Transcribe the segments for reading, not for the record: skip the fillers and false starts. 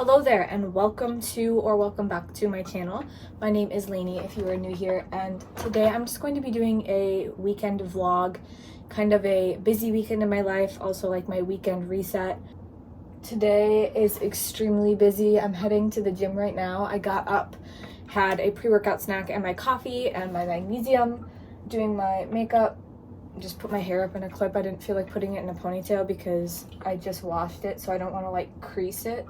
Hello there and welcome back to my channel. My name is Lainey if you are new here, and today I'm just going to be doing a weekend vlog, kind of a busy weekend in my life, also like my weekend reset. Today is extremely busy. I'm heading to the gym right now. I got up, had a pre-workout snack and my coffee and my magnesium, doing my makeup, just put my hair up in a clip. I didn't feel like putting it in a ponytail because I just washed it, so I don't want to like crease it.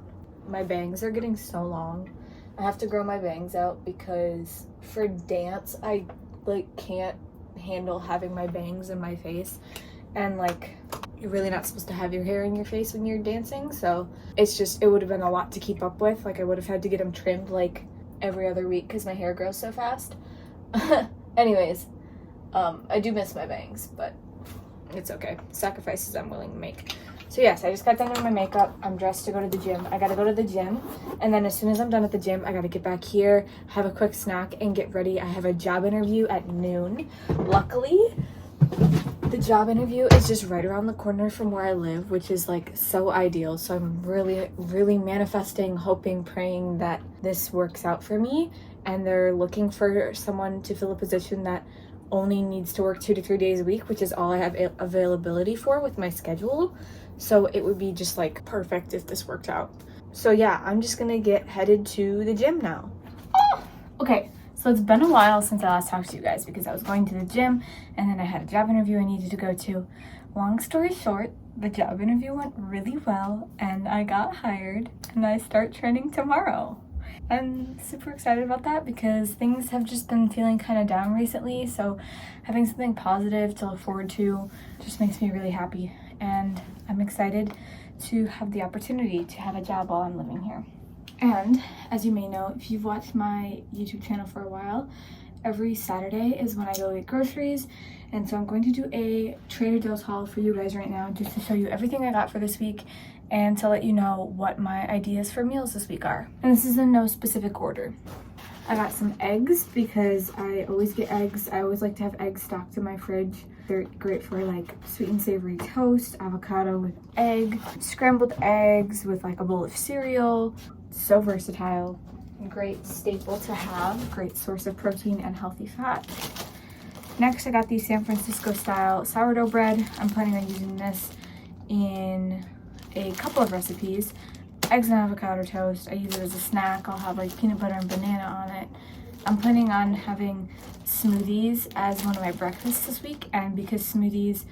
My bangs are getting so long. I have to grow my bangs out because for dance I like can't handle having my bangs in my face, and like you're really not supposed to have your hair in your face when you're dancing, so it would have been a lot to keep up with. Like I would have had to get them trimmed like every other week because my hair grows so fast. Anyways, I do miss my bangs, but it's okay. Sacrifices I'm willing to make. So yes, I just got done with my makeup. I'm dressed to go to the gym. I gotta go to the gym, and then as soon as I'm done at the gym, I gotta get back here, have a quick snack, and get ready. I have a job interview at noon. Luckily, the job interview is just right around the corner from where I live, which is like so ideal. So I'm really manifesting, hoping, praying that this works out for me. And they're looking for someone to fill a position that only needs to work 2 to 3 days a week, which is all I have availability for with my schedule. So it would be just like perfect if this worked out. So yeah, I'm just gonna get headed to the gym now. Okay, so it's been a while since I last talked to you guys because I was going to the gym and then I had a job interview I needed to go to. Long story short, the job interview went really well and I got hired and I start training tomorrow. I'm super excited about that because things have just been feeling kind of down recently, so having something positive to look forward to just makes me really happy, and I'm excited to have the opportunity to have a job while I'm living here. And as you may know, if you've watched my YouTube channel for a while, every Saturday is when I go get groceries, and so I'm going to do a Trader Joe's haul for you guys right now just to show you everything I got for this week and to let you know what my ideas for meals this week are. And this is in no specific order. I got some eggs because I always get eggs. I always like to have eggs stocked in my fridge. They're great for like sweet and savory toast, avocado with egg, scrambled eggs with like a bowl of cereal. So versatile. Great staple to have, great source of protein and healthy fat. Next, I got the San Francisco style sourdough bread. I'm planning on using this in a couple of recipes. Eggs and avocado toast. I use it as a snack. I'll have like peanut butter and banana on it. I'm planning on having smoothies as one of my breakfasts this week, and because smoothies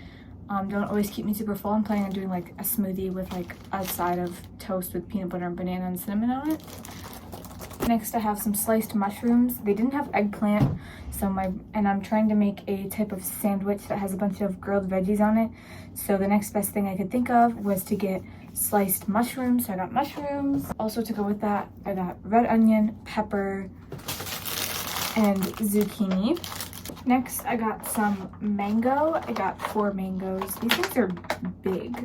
don't always keep me super full, I'm planning on doing like a smoothie with like a side of toast with peanut butter and banana and cinnamon on it. Next, I have some sliced mushrooms. They didn't have eggplant, and I'm trying to make a type of sandwich that has a bunch of grilled veggies on it. So the next best thing I could think of was to get sliced mushrooms. So I got mushrooms. Also to go with that, I got red onion, pepper, and zucchini. Next, I got some mango. I got 4 mangoes. These things are big.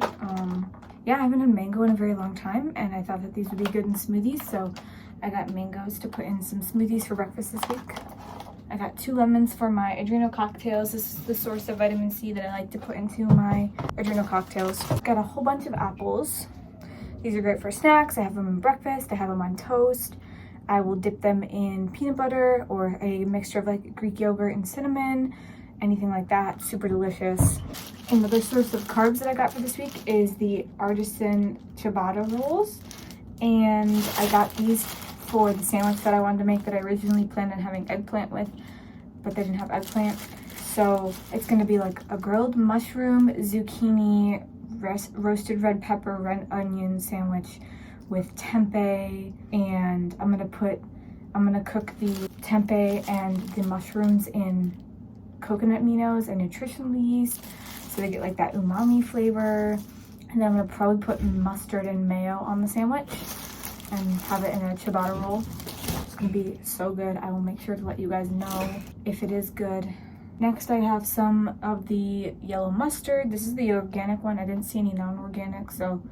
Yeah, I haven't had mango in a very long time, and I thought that these would be good in smoothies, so I got mangoes to put in some smoothies for breakfast this week. I got 2 lemons for my adrenal cocktails. This is the source of vitamin C that I like to put into my adrenal cocktails. Got a whole bunch of apples. These are great for snacks. I have them in breakfast. I have them on toast. I will dip them in peanut butter or a mixture of like Greek yogurt and cinnamon, anything like that. Super delicious. Another source of carbs that I got for this week is the artisan ciabatta rolls, and I got these for the sandwich that I wanted to make that I originally planned on having eggplant with, but they didn't have eggplant. So it's going to be like a grilled mushroom, zucchini, roasted red pepper, red onion sandwich with tempeh, and I'm gonna cook the tempeh and the mushrooms in coconut aminos and nutritional yeast, so they get like that umami flavor. And then I'm gonna probably put mustard and mayo on the sandwich and have it in a ciabatta roll. It's gonna be so good. I will make sure to let you guys know if it is good. Next, I have some of the yellow mustard. This is the organic one. I didn't see any non-organic, so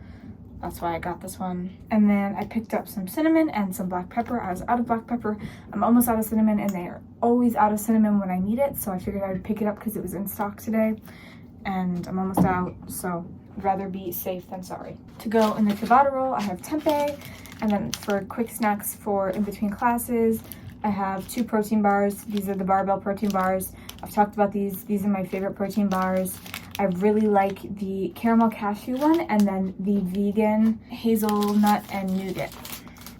that's why I got this one. And then I picked up some cinnamon and some black pepper. I was out of black pepper. I'm almost out of cinnamon, and they are always out of cinnamon when I need it, so I figured I would pick it up because it was in stock today, and I'm almost out, so I'd rather be safe than sorry. To go in the Tabata roll, I have tempeh, and then for quick snacks for in between classes, I have 2 protein bars. These are the Barbell protein bars. I've talked about these. These are my favorite protein bars. I really like the caramel cashew one and then the vegan hazelnut and nougat.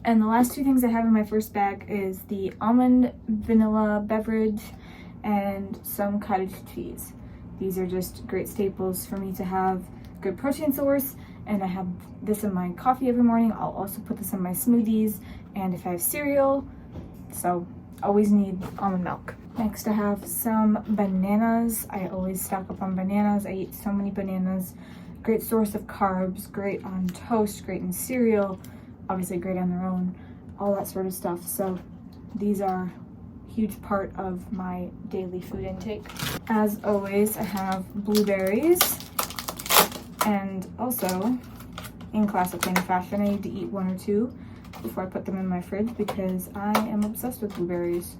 And the last 2 things I have in my first bag is the almond vanilla beverage and some cottage cheese. These are just great staples for me to have good protein source, and I have this in my coffee every morning. I'll also put this in my smoothies and if I have cereal, so always need almond milk. Next I have some bananas. I always stock up on bananas. I eat so many bananas. Great source of carbs, great on toast, great in cereal, obviously great on their own, all that sort of stuff. So these are a huge part of my daily food intake. As always, I have blueberries, and also in classic Lainey fashion, I need to eat 1 or 2 before I put them in my fridge because I am obsessed with blueberries.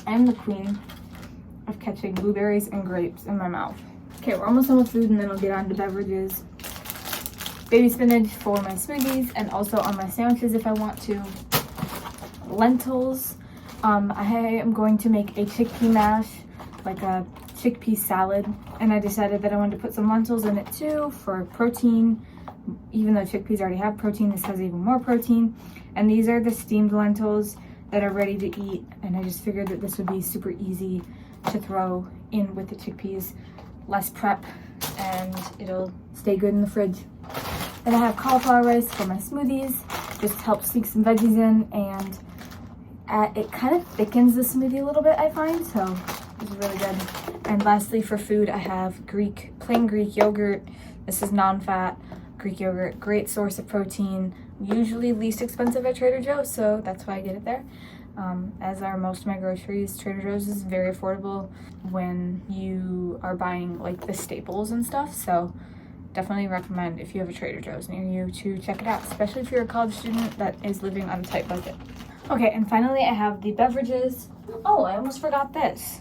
I am the queen of catching blueberries and grapes in my mouth. Okay, we're almost done with food and then I'll get on to beverages. Baby spinach for my smoothies and also on my sandwiches if I want to. Lentils. I am going to make a chickpea mash, like a chickpea salad, and I decided that I wanted to put some lentils in it too for protein. Even though chickpeas already have protein, this has even more protein. And these are the steamed lentils that are ready to eat, and I just figured that this would be super easy to throw in with the chickpeas, less prep, and it'll stay good in the fridge. Then I have cauliflower rice for my smoothies, just helps sneak some veggies in, and it kind of thickens the smoothie a little bit, I find, so it's really good. And lastly for food, I have plain Greek yogurt. This is non-fat Greek yogurt, great source of protein, usually least expensive at Trader Joe's, so that's why I get it there. As are most of my groceries. Trader Joe's is very affordable when you are buying like the staples and stuff, so definitely recommend if you have a Trader Joe's near you to check it out, especially if you're a college student that is living on a tight budget. Okay, and finally I have the beverages. Oh, I almost forgot this.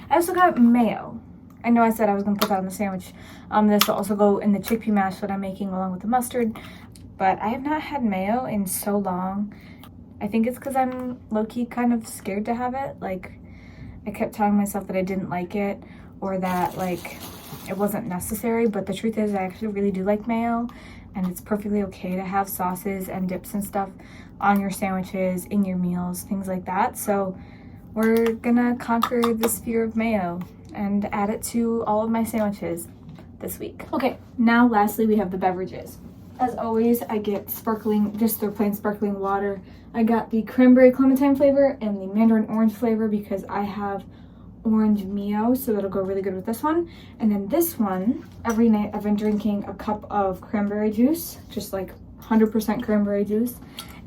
I also got mayo. I know I said I was gonna put that on the sandwich. This will also go in the chickpea mash that I'm making along with the mustard, but I have not had mayo in so long. I think it's because I'm low-key kind of scared to have it. Like, I kept telling myself that I didn't like it or that like it wasn't necessary, but the truth is I actually really do like mayo, and it's perfectly okay to have sauces and dips and stuff on your sandwiches, in your meals, things like that. So we're gonna conquer this fear of mayo and add it to all of my sandwiches this week. Okay, now lastly we have the beverages. As always, I get sparkling, just their plain sparkling water. I got the cranberry clementine flavor and the mandarin orange flavor because I have orange Mio, so that'll go really good with this one. And then this one, every night I've been drinking a cup of cranberry juice, just like 100% cranberry juice.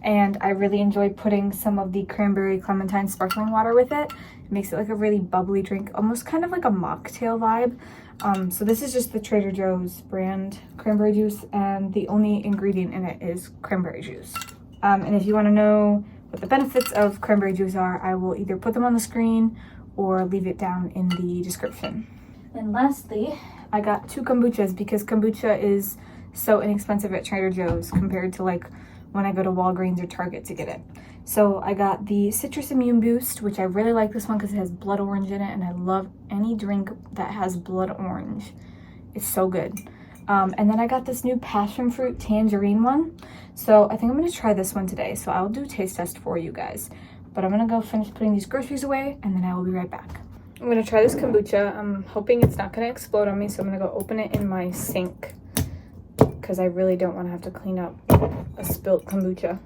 And I really enjoy putting some of the cranberry clementine sparkling water with it. It makes it like a really bubbly drink, almost kind of like a mocktail vibe. So this is just the Trader Joe's brand cranberry juice, and the only ingredient in it is cranberry juice. And if you want to know what the benefits of cranberry juice are, I will either put them on the screen or leave it down in the description. And lastly, I got 2 kombuchas because kombucha is so inexpensive at Trader Joe's compared to like when I go to Walgreens or Target to get it. So I got the Citrus Immune Boost, which I really like this one because it has blood orange in it, and I love any drink that has blood orange. It's so good. And then I got this new passion fruit tangerine one. So I think I'm gonna try this one today. So I'll do a taste test for you guys. But I'm gonna go finish putting these groceries away and then I will be right back. I'm gonna try this kombucha. I'm hoping it's not gonna explode on me, so I'm gonna go open it in my sink because I really don't wanna have to clean up a spilt kombucha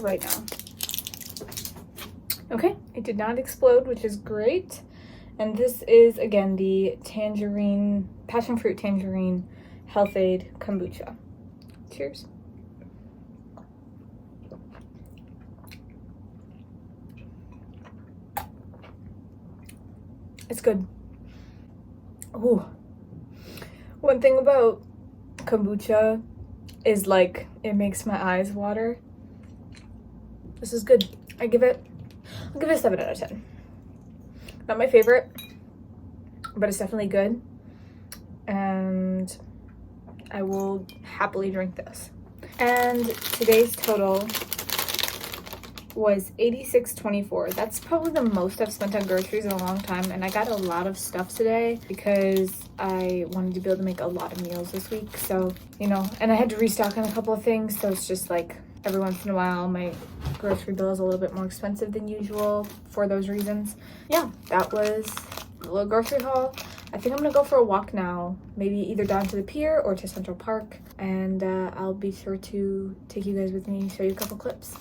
right now. Okay, it did not explode, which is great. And this is, again, the tangerine, passion fruit tangerine Health-Ade kombucha. Cheers. It's good. Ooh. One thing about kombucha is like it makes my eyes water. This is good. I give it I'll give it a 7 out of 10. Not my favorite, but it's definitely good. And I will happily drink this. And today's total was $86.24. That's probably the most I've spent on groceries in a long time, and I got a lot of stuff today because I wanted to be able to make a lot of meals this week. So, you know, and I had to restock on a couple of things, so it's just like every once in a while my grocery bill is a little bit more expensive than usual for those reasons. Yeah, that was a little grocery haul. I think I'm gonna go for a walk now, maybe either down to the pier or to Central Park, and I'll be sure to take you guys with me and show you a couple clips.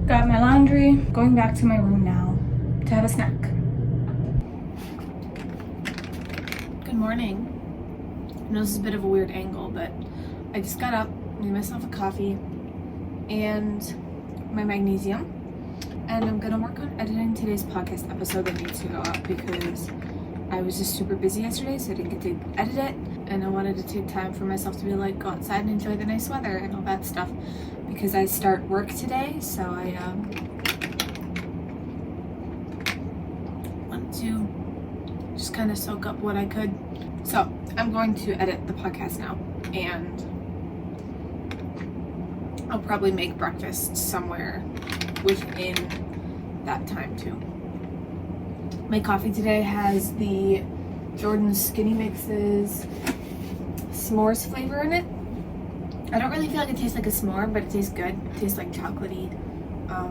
Got my laundry, going back to my room now to have a snack. Good morning. I know this is a bit of a weird angle, but I just got up, made myself a coffee and my magnesium, and I'm gonna work on editing today's podcast episode that needs to go up because I was just super busy yesterday, so I didn't get to edit it, and I wanted to take time for myself to be like, go outside and enjoy the nice weather and all that stuff, because I start work today, so I want to just kind of soak up what I could. So I'm going to edit the podcast now, and I'll probably make breakfast somewhere within that time too. My coffee today has the Jordan Skinny Mixes s'mores flavor in it. I don't really feel like it tastes like a s'more, but it tastes good. It tastes like chocolatey. I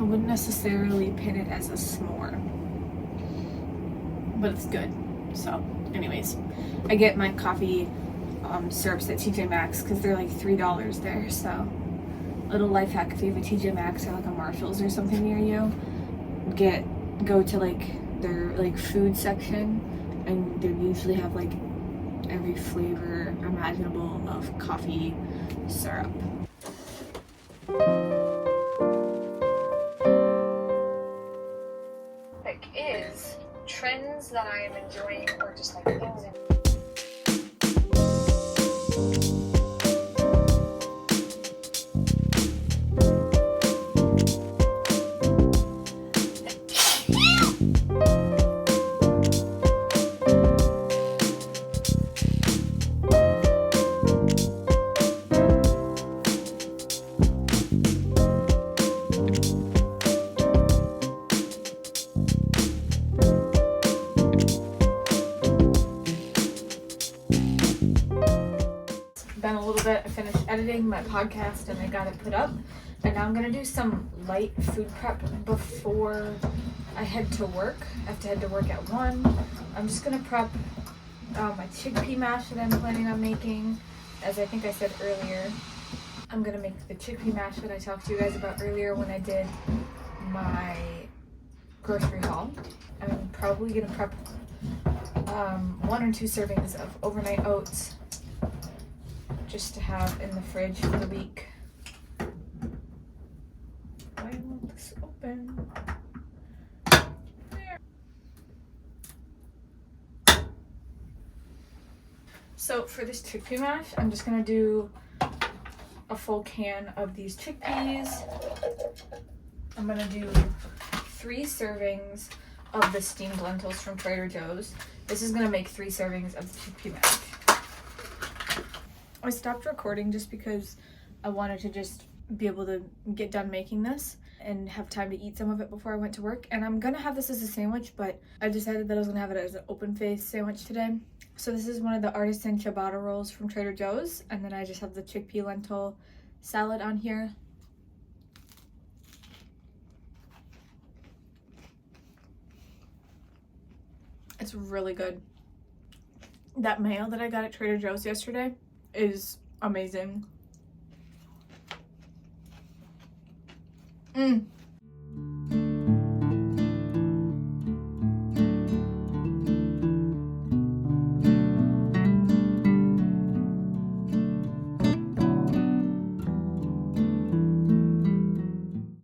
wouldn't necessarily pin it as a s'more, but it's good. So anyways, I get my coffee syrups at TJ Maxx because they're like $3 there. So little life hack: if you have a TJ Maxx or like a Marshalls or something near you, go to like their like food section, and they usually have like every flavor imaginable of coffee syrup. Pick is trends that I am enjoying, or just like things in been a little bit. I finished editing my podcast and I got it put up, and now I'm gonna do some light food prep before I head to work. I have to head to work at 1. I'm just gonna prep my chickpea mash that I'm planning on making. As I think I said earlier, I'm gonna make the chickpea mash that I talked to you guys about earlier when I did my grocery haul. I'm probably gonna prep 1 or 2 servings of overnight oats just to have in the fridge for the week. Why won't this open? There. So for this chickpea mash, I'm just gonna do a full can of these chickpeas. I'm gonna do 3 servings of the steamed lentils from Trader Joe's. This is gonna make 3 servings of the chickpea mash. I stopped recording just because I wanted to just be able to get done making this and have time to eat some of it before I went to work. And I'm gonna have this as a sandwich, but I decided that I was gonna have it as an open-faced sandwich today. So this is one of the artisan ciabatta rolls from Trader Joe's, and then I just have the chickpea lentil salad on here. It's really good. That mayo that I got at Trader Joe's yesterday is amazing.